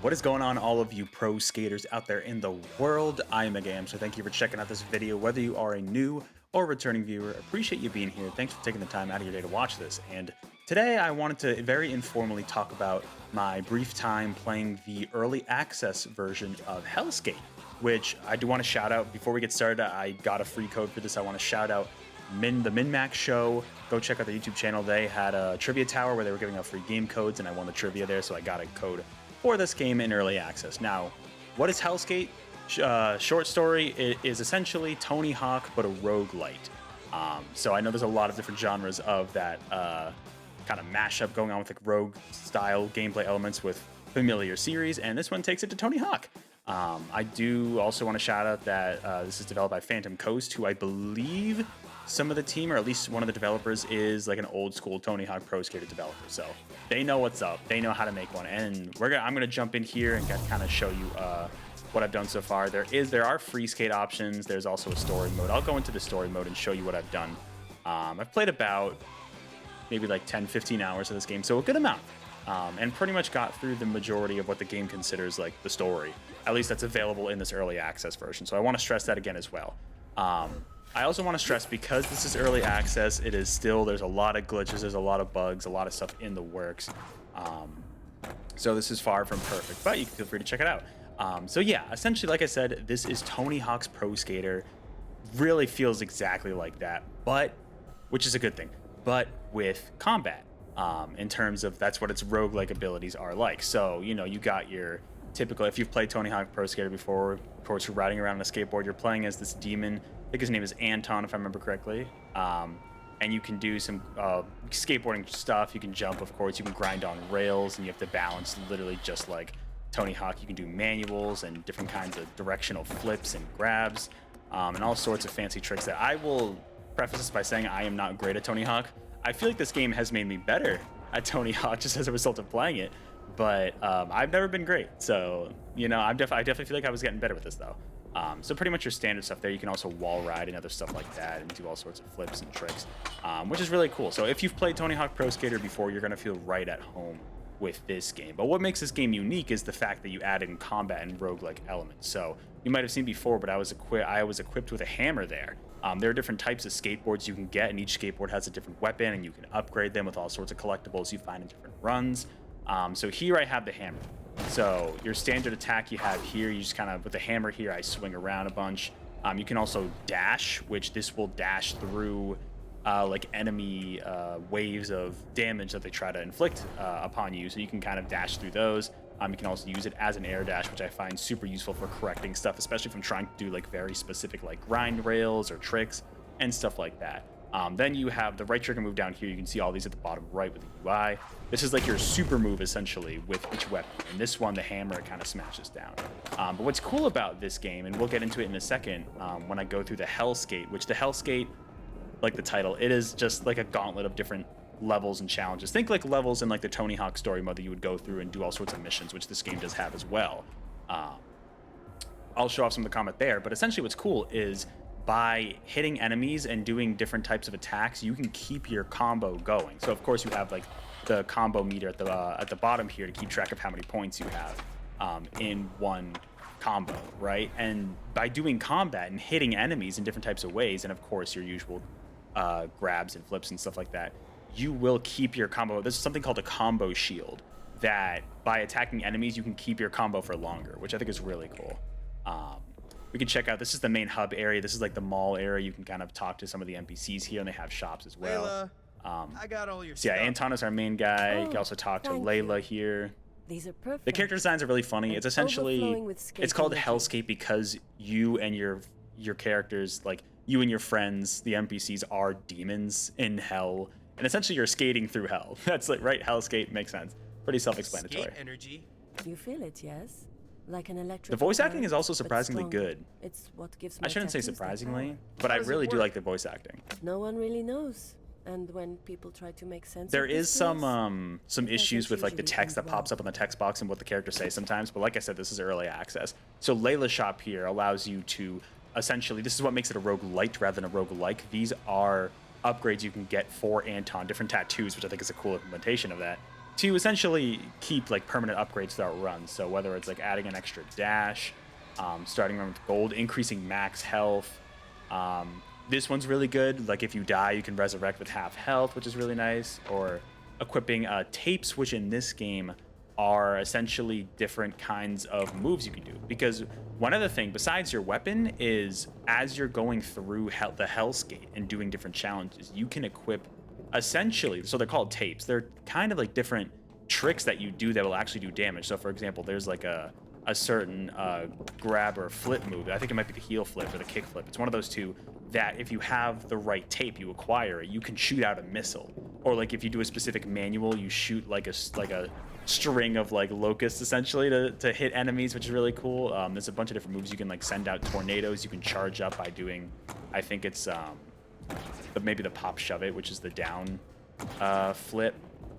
What is going on, all of you pro skaters out there in the world? I am Megam, so thank you for checking out this video. Whether you are a new or returning viewer, appreciate you being here. Thanks for taking the time out of your day to watch this. And today I wanted to very informally talk about my brief time playing the early access version of Helskate, which I do want to shout out. Before we get started, I got a free code for this. I want to shout out the MinMax show. Go check out the YouTube channel. They had a trivia tower where they were giving out free game codes, and I won the trivia there, so I got a code for this game in early access. Now, what is Helskate? Short story, it is essentially Tony Hawk, but a roguelite. So I know there's a lot of different genres of that kind of mashup going on with like rogue style gameplay elements with familiar series, and this one takes it to Tony Hawk. I do also want to shout out that this is developed by Phantom Coast, who I believe some of the team, or at least one of the developers, is like an old school Tony Hawk Pro Skater developer. So they know what's up. They know how to make one. And I'm gonna jump in here and kind of show you what I've done so far. There are free skate options. There's also a story mode. I'll go into the story mode and show you what I've done. I've played about maybe like 10, 15 hours of this game, so a good amount. And pretty much got through the majority of what the game considers like the story. At least that's available in this early access version. So I want to stress that again as well. I also want to stress, because this is early access, there's a lot of glitches, there's a lot of bugs, a lot of stuff in the works. So this is far from perfect, but you can feel free to check it out. So yeah, essentially, like I said, this is Tony Hawk's Pro Skater. Really feels exactly like that, which is a good thing, but with combat. In terms of that's what its roguelike abilities are like. So, you got your typical, if you've played Tony Hawk Pro Skater before, of course, you're riding around on a skateboard, you're playing as this demon. I think his name is Anton, if I remember correctly. And you can do some skateboarding stuff. You can jump, of course. You can grind on rails, and you have to balance literally just like Tony Hawk. You can do manuals and different kinds of directional flips and grabs, and all sorts of fancy tricks that I will preface this by saying I am not great at Tony Hawk. I feel like this game has made me better at Tony Hawk just as a result of playing it, but I've never been great. So, I definitely feel like I was getting better with this, though. So pretty much your standard stuff there. You can also wall ride and other stuff like that and do all sorts of flips and tricks, which is really cool. So if you've played Tony Hawk Pro Skater before, you're going to feel right at home with this game. But what makes this game unique is the fact that you add in combat and roguelike elements. So you might have seen before, but I was equipped with a hammer there. There are different types of skateboards you can get, and each skateboard has a different weapon, and you can upgrade them with all sorts of collectibles you find in different runs. So here I have the hammer. So your standard attack you have here, you just kind of, with the hammer here, I swing around a bunch. You can also dash, which this will dash through like enemy waves of damage that they try to inflict upon you. So you can kind of dash through those. You can also use it as an air dash, which I find super useful for correcting stuff, especially if I'm trying to do like very specific like grind rails or tricks and stuff like that. Then you have the right trigger move down here. You can see all these at the bottom right with the UI. This is like your super move essentially with each weapon. And this one, the hammer, kind of smashes down. But what's cool about this game, and we'll get into it in a second when I go through the Helskate, which the Helskate, like the title, it is just like a gauntlet of different levels and challenges. Think like levels in like the Tony Hawk story mode that you would go through and do all sorts of missions, which this game does have as well. I'll show off some of the combat there, but essentially what's cool is by hitting enemies and doing different types of attacks, you can keep your combo going. So of course you have like the combo meter at the bottom here to keep track of how many points you have in one combo, right? And by doing combat and hitting enemies in different types of ways, and of course your usual grabs and flips and stuff like that, you will keep your combo. There's something called a combo shield that by attacking enemies, you can keep your combo for longer, which I think is really cool. We can check out, this is the main hub area. This is like the mall area. You can kind of talk to some of the NPCs here, and they have shops as well. I got all your so yeah, stuff. Anton is our main guy. You can also talk to Layla here. These are perfect. The character designs are really funny. It's essentially, it's called Helskate because you and your characters, like you and your friends, the NPCs, are demons in hell. And essentially you're skating through hell. That's like, right? Helskate makes sense. Pretty self-explanatory. Skate energy. You feel it, yes? Like an electric. The voice acting current, is also but surprisingly stronger. good. It's what gives I my shouldn't say tattoos their surprisingly, power. but I does it really do work? like the voice acting. No one really knows. And when people try to make sense There of is these some things, issues with like the usually text that end pops well. up on the text box and what the characters say sometimes, but like I said, this is early access. So Layla's shop here allows you to essentially, this is what makes it a roguelite rather than a roguelike. These are upgrades you can get for Anton, different tattoos, which I think is a cool implementation of that. to essentially keep like permanent upgrades throughout runs. So whether it's like adding an extra dash, starting run with gold, increasing max health. This one's really good. Like if you die, you can resurrect with half health, which is really nice. Or equipping tapes, which in this game are essentially different kinds of moves you can do. Because one other thing besides your weapon is as you're going through the Helskate and doing different challenges, you can equip essentially, so they're called tapes. They're kind of like different tricks that you do that will actually do damage. So for example, there's like a certain grab or flip move. I think it might be the heel flip or the kick flip. It's one of those two that if you have the right tape, you acquire it, you can shoot out a missile. Or like if you do a specific manual, you shoot like a string of like locusts essentially to hit enemies, which is really cool. There's a bunch of different moves. You can like send out tornadoes. You can charge up by doing, I think it's maybe the pop shove it, which is the down flip.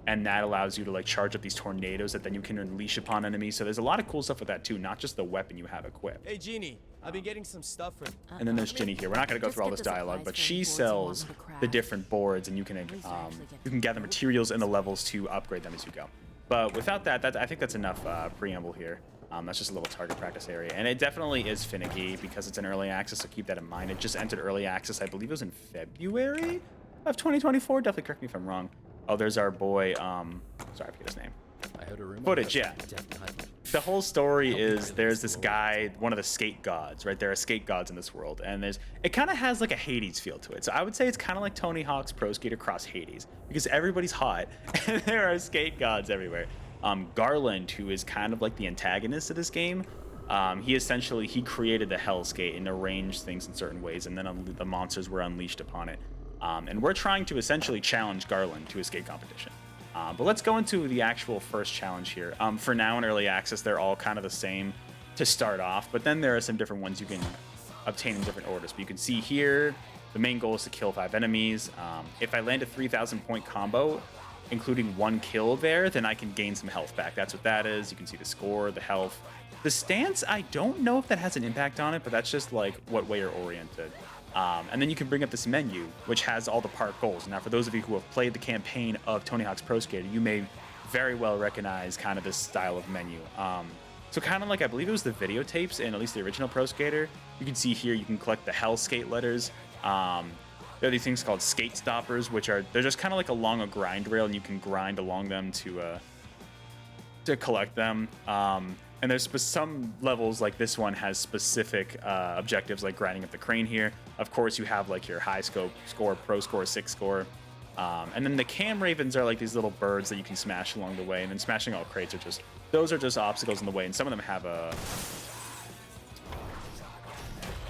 And that allows you to like charge up these tornadoes that then you can unleash upon enemies. So there's a lot of cool stuff with that too, not just the weapon you have equipped. Hey Jeannie, I've been getting some stuff from. And then there's Ginny here. We're not going to go through all this dialogue, but she sells the different boards, and you can gather materials in the levels to upgrade them as you go. But without that, I think that's enough preamble here. That's just a little target practice area, and it definitely is finicky because it's an early access. So keep that in mind. It just entered early access. I believe it was in February of 2024. Definitely correct me if I'm wrong. Oh, there's our boy. Sorry, I forget his name. I heard a rumor. Footage, yeah. The whole story is there's this guy, one of the skate gods, right? There are skate gods in this world, and it kind of has like a Hades feel to it. So I would say it's kind of like Tony Hawk's Pro Skater Cross Hades because everybody's hot and there are skate gods everywhere. Garland, who is kind of like the antagonist of this game, he created the Helskate and arranged things in certain ways, and then the monsters were unleashed upon it. And we're trying to essentially challenge Garland to a skate competition. But let's go into the actual first challenge here. For now in early access, they're all kind of the same to start off, but then there are some different ones you can obtain in different orders. But you can see here, the main goal is to kill 5 enemies. If I land a 3,000 point combo, including 1 kill there, then I can gain some health back. That's what that is. You can see the score, the health. The stance, I don't know if that has an impact on it, but that's just like what way you're oriented. And then you can bring up this menu, which has all the part goals. Now, for those of you who have played the campaign of Tony Hawk's Pro Skater, you may very well recognize kind of this style of menu. So kind of like, I believe it was the videotapes in at least the original Pro Skater. You can see here, you can collect the Helskate letters. There are these things called skate stoppers, they're just kind of like along a grind rail, and you can grind along them to collect them. And there's some levels like this one has specific objectives like grinding up the crane here. Of course, you have like your high score, pro score, 6 score. And then the cam ravens are like these little birds that you can smash along the way. And then smashing all crates those are just obstacles in the way. And some of them have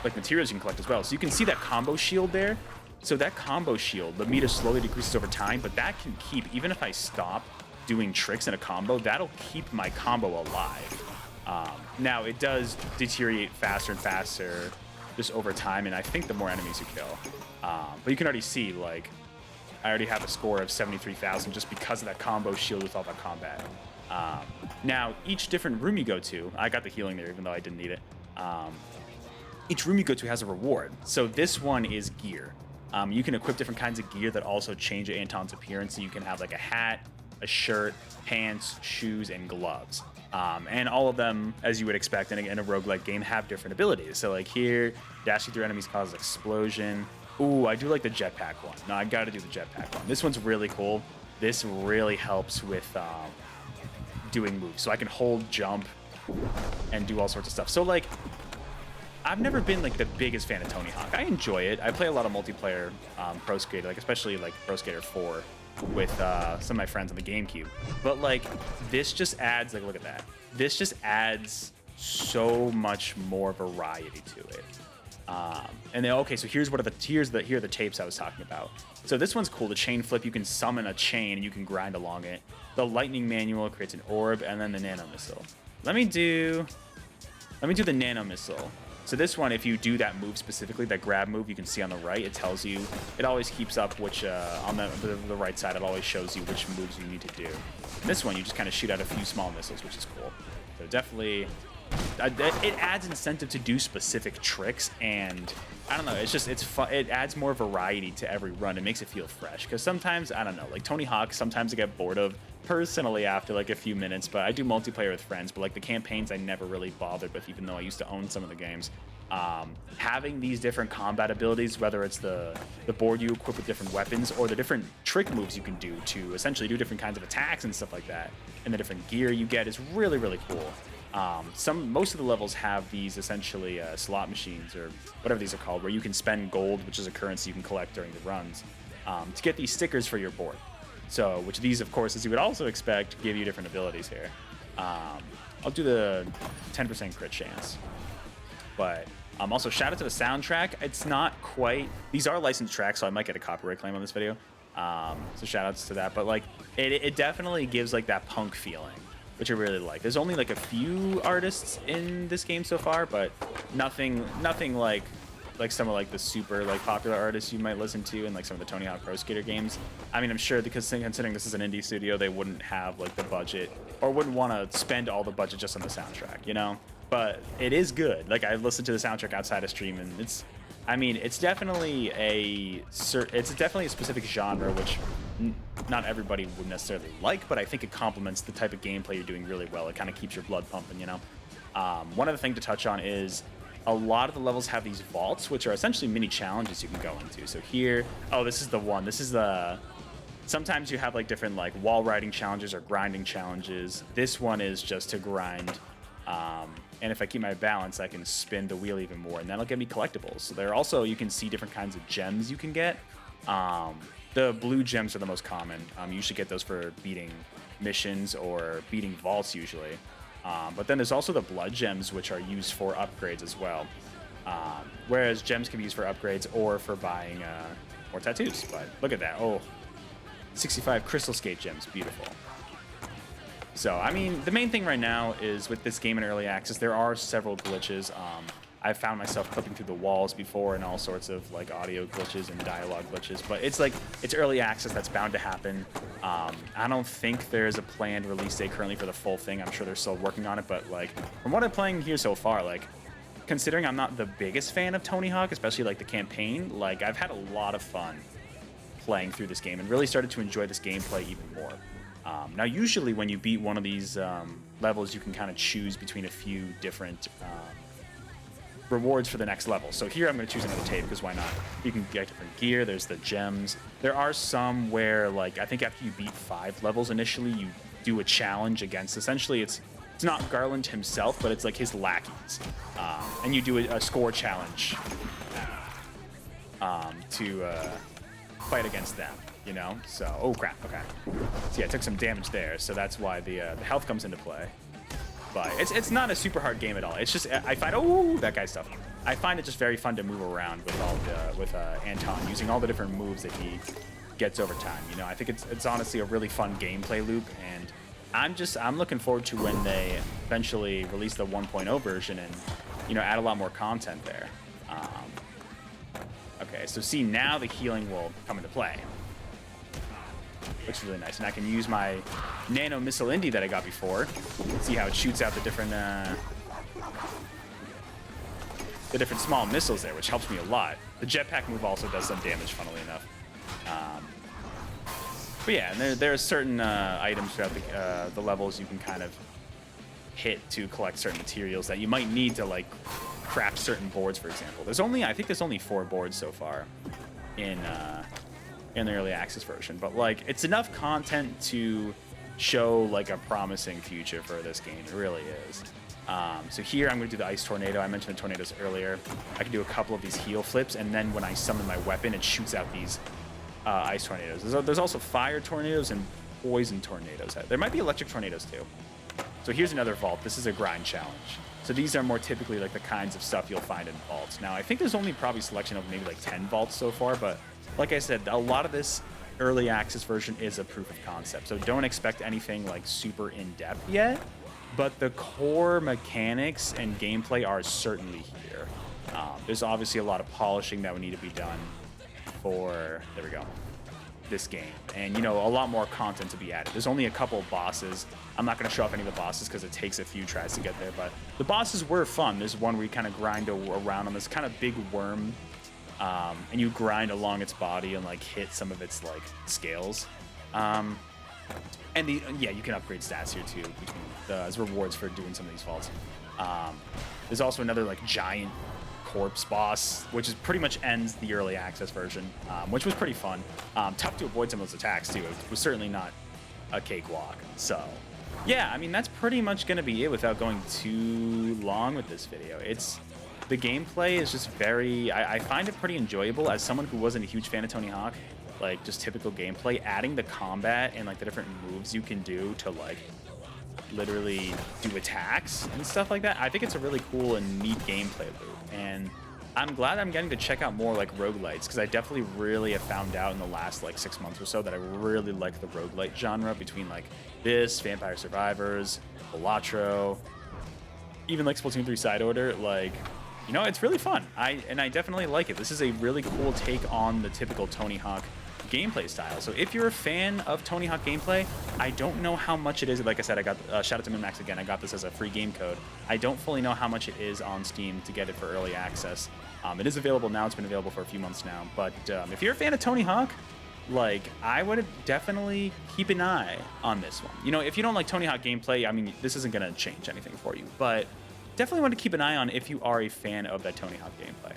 like materials you can collect as well. So you can see that combo shield there. So that combo shield, the meter slowly decreases over time, but that can keep, even if I stop doing tricks in a combo, that'll keep my combo alive. Now it does deteriorate faster and faster just over time, and I think the more enemies you kill. But you can already see, like, I already have a score of 73,000 just because of that combo shield with all that combat. Now, each different room you go to, I got the healing there even though I didn't need it. Each room you go to has a reward. So this one is gear. You can equip different kinds of gear that also change Anton's appearance. So you can have like a hat, a shirt, pants, shoes, and gloves. And all of them, as you would expect in a roguelike game, have different abilities. So like here, dashing through enemies causes explosion. Ooh, I do like the jetpack one. No, I gotta do the jetpack one. This one's really cool. This really helps with doing moves. So I can hold, jump, and do all sorts of stuff. So like, I've never been like the biggest fan of Tony Hawk. I enjoy it. I play a lot of multiplayer Pro Skater, like especially like Pro Skater 4 with some of my friends on the GameCube. But like, this just adds, like, look at that. This just adds so much more variety to it. And then, okay, so here are the tapes I was talking about. So this one's cool. The chain flip, you can summon a chain and you can grind along it. The lightning manual creates an orb, and then the nano missile. Let me do the nano missile. So this one, if you do that move specifically, that grab move you can see on the right, it tells you, it always keeps up which, on the right side, it always shows you which moves you need to do. And this one, you just kind of shoot out a few small missiles, which is cool. So definitely, it adds incentive to do specific tricks, and I don't know, it's fun. It adds more variety to every run. It makes it feel fresh, because sometimes, I don't know, like Tony Hawk, sometimes I get bored of personally after like a few minutes, but I do multiplayer with friends. But like the campaigns, I never really bothered with, even though I used to own some of the games. Having these different combat abilities, whether it's the board you equip with different weapons or the different trick moves you can do to essentially do different kinds of attacks and stuff like that, and the different gear you get is really, really cool. Most of the levels have these essentially slot machines or whatever these are called, where you can spend gold, which is a currency you can collect during the runs, to get these stickers for your board. So, which these, of course, as you would also expect, give you different abilities here. I'll do the 10% crit chance. But also, shout out to the soundtrack. It's not quite... These are licensed tracks, so I might get a copyright claim on this video. So shout outs to that. But like, it definitely gives like that punk feeling, which I really like. There's only like a few artists in this game so far, but nothing like some of like the super like popular artists you might listen to in like some of the Tony Hawk Pro Skater games. I mean, I'm sure, because considering this is an indie studio, they wouldn't have like the budget, or wouldn't want to spend all the budget just on the soundtrack, you know? But it is good. Like, I listened to the soundtrack outside of stream, and it's definitely a specific genre, which not everybody would necessarily like, but I think it complements the type of gameplay you're doing really well. It kind of keeps your blood pumping, you know? One other thing to touch on is a lot of the levels have these vaults, which are essentially mini challenges you can go into. So here, oh, this is the one. This is the... Sometimes you have like different like wall riding challenges or grinding challenges. This one is just to grind. And if I keep my balance, I can spin the wheel even more, and that'll get me collectibles. So there are also, you can see different kinds of gems you can get. The blue gems are the most common. You usually get those for beating missions or beating vaults usually. But then there's also the blood gems, which are used for upgrades as well. Whereas gems can be used for upgrades or for buying more tattoos. But look at that. Oh, 65 crystal skate gems. Beautiful. So, I mean, the main thing right now is with this game in early access, there are several glitches. I've found myself clipping through the walls before and all sorts of like audio glitches and dialogue glitches, but it's like, it's early access, that's bound to happen. I don't think there's a planned release date currently for the full thing. I'm sure they're still working on it, but like, from what I'm playing here so far, like, considering I'm not the biggest fan of Tony Hawk, especially like the campaign, like, I've had a lot of fun playing through this game and really started to enjoy this gameplay even more. Now, usually when you beat one of these levels, you can kind of choose between a few different rewards for the next level. So here I'm going to choose another tape, because why not? You can get different gear. There's the gems. There are some where, like, I think after you beat 5 levels initially, you do a challenge against, essentially, it's not Garland himself, but it's like his lackeys. And you do a score challenge to fight against them. You know, so, oh crap, okay. So yeah, I took some damage there, so that's why the health comes into play. But it's not a super hard game at all. It's just, I find, oh, that guy's stuff. I find it just very fun to move around with Anton, using all the different moves that he gets over time. You know, I think it's honestly a really fun gameplay loop, and I'm looking forward to when they eventually release the 1.0 version and, you know, add a lot more content there. Okay, so see, now the healing will come into play. Looks really nice, and I can use my nano missile Indy that I got before. See how it shoots out the different small missiles there, which helps me a lot. The jetpack move also does some damage, funnily enough. But yeah, and there are certain items throughout the levels you can kind of hit to collect certain materials that you might need to like craft certain boards, for example. I think there's only 4 boards so far in the early access version, but like, it's enough content to show like a promising future for this game. It really is. So here I'm going to do the ice tornado. I mentioned the tornadoes earlier. I can do a couple of these heel flips, and then when I summon my weapon, it shoots out these ice tornadoes. There's also fire tornadoes and poison tornadoes. There might be electric tornadoes too. So here's another vault. This is a grind challenge. So these are more typically like the kinds of stuff you'll find in vaults. Now, I think there's only probably a selection of maybe like 10 vaults so far, but like I said, a lot of this early access version is a proof of concept, so don't expect anything like super in-depth yet, but the core mechanics and gameplay are certainly here. There's obviously a lot of polishing that would need to be done for, there we go, this game, and, you know, a lot more content to be added. There's only a couple of bosses. I'm not going to show off any of the bosses because it takes a few tries to get there, but the bosses were fun. There's one where you kind of grind around on this kind of big worm, and you grind along its body and like hit some of its like scales. And yeah, you can upgrade stats here too as rewards for doing some of these vaults. There's also another like giant corpse boss, which is pretty much ends the early access version, which was pretty fun. Tough to avoid some of those attacks too. It was certainly not a cakewalk. So yeah, I mean, that's pretty much going to be it without going too long with this video. The gameplay is just I find it pretty enjoyable as someone who wasn't a huge fan of Tony Hawk. Like, just typical gameplay, adding the combat and like the different moves you can do to like literally do attacks and stuff like that. I think it's a really cool and neat gameplay loop, and I'm glad I'm getting to check out more like roguelites, because I definitely really have found out in the last like 6 months or so that I really like the roguelite genre, between like this, Vampire Survivors, Balatro, even like Splatoon 3 Side Order. Like, you know, it's really fun. I definitely like it. This is a really cool take on the typical Tony Hawk gameplay style. So if you're a fan of Tony Hawk gameplay, I don't know how much it is. Like I said, I got shout out to MinMax again. I got this as a free game code. I don't fully know how much it is on Steam to get it for early access. It is available now. It's been available for a few months now. But if you're a fan of Tony Hawk, like, I would definitely keep an eye on this one. You know, if you don't like Tony Hawk gameplay, I mean, this isn't going to change anything for you. But definitely want to keep an eye on if you are a fan of that Tony Hawk gameplay.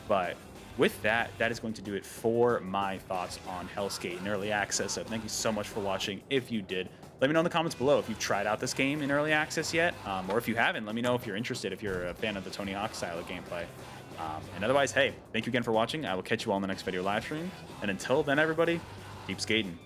But with that, that is going to do it for my thoughts on Helskate in early access. So thank you so much for watching. If you did, let me know in the comments below if you've tried out this game in early access yet, or if you haven't, let me know if you're interested, if you're a fan of the Tony Hawk style of gameplay. And otherwise, hey, thank you again for watching. I will catch you all in the next video live stream. And until then, everybody, keep skating.